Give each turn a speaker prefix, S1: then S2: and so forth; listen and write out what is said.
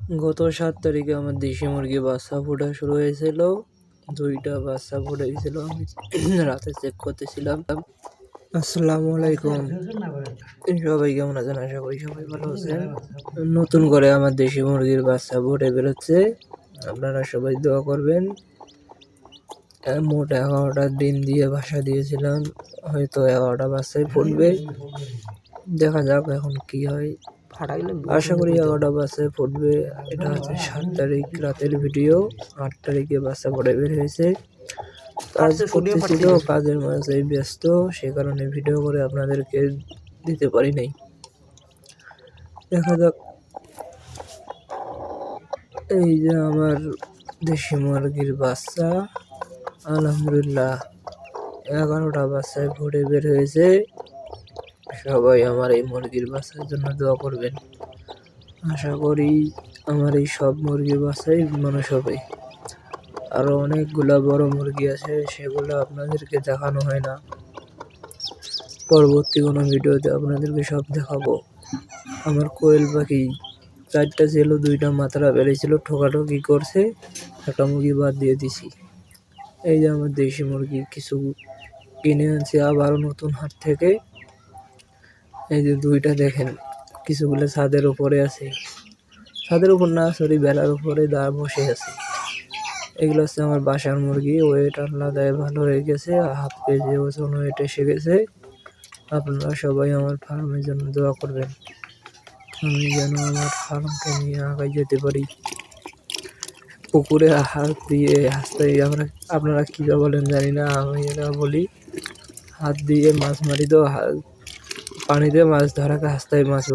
S1: গত ৭ তারিখে আমার দেশি মুরগি বাচ্চা ফোটা শুরু হয়েছিল। ২টা বাচ্চা ফুটাইছিল। আমি রাতে চেক করতেছিলাম। আসসালামু আলাইকুম, সবাই কেমন আছেন? আশা করি সবাই ভালো আছেন। নতুন করে আমার দেশি মুরগির বাচ্চা ফুটে বেরোচ্ছে, আপনারা সবাই দোয়া করবেন। মোট 11টা ডিম দিয়ে বাসা দিয়েছিলাম, হয়তো 11টা বাচ্চাই ফুটবে। দেখা যাক এখন কি হয়। আশা করি 11টা বাচ্চায় ফুটবে। এটা হচ্ছে 7 তারিখ রাতের ভিডিও। 8 তারিখে বাচ্চা ফুটে বের হয়েছে। কাজ করতেছিল, কাজের মাঝে ব্যস্ত, সে কারণে ভিডিও করে আপনাদেরকে দিতে পারি নাই। দেখা যাক। এই যে আমার দেশি মুরগির বাচ্চা, আলহামদুলিল্লাহ 11টা বাচ্চায় ফুটে বের হয়েছে। সবাই আমার এই মুরগির বাচ্চার জন্য দোয়া করবেন। আশা করি আমার এই সব মুরগির বাচ্চাই মানুষ হবে। আরো অনেকগুলা বড় মুরগি আছে, সেগুলো আপনাদেরকে দেখানো হয় না। পরবর্তী কোনো ভিডিওতে আপনাদেরকে সব দেখাবো। আমার কোয়েল পাখি 4টা ছিল, 2টা মাত্রা বেড়েছিল, ঠোকাঠকি করছে, একটা মুরগি বাদ দিয়ে দিছি। এই যে আমার দেশি মুরগি কিছু কিনে আনছি আবারও নতুন হাট থেকে। এই যে 2টা দেখেন, কিছুগুলো ছাদের উপরে আছে, ছাদের উপর না, সরি বেলার উপরে বসে আছে। এগুলো হচ্ছে আমার বাসার মুরগি। ওয়েট আল্লাহ ভালো হয়ে গেছে, হাফ কেজি ওজন ওয়েট এসে গেছে। আপনারা সবাই আমার ফার্মের জন্য দোয়া করবেন, আমি যেন আমার ফার্মকে নিয়ে আগায় যেতে পারি। পুকুরে হাত দিয়ে হাসতে, আপনারা কী বলেন জানি না, আমি এটা বলি হাত দিয়ে মাছ মারি তো, পানিতে মাছ ধরাকে হাসতে মাছ বলি।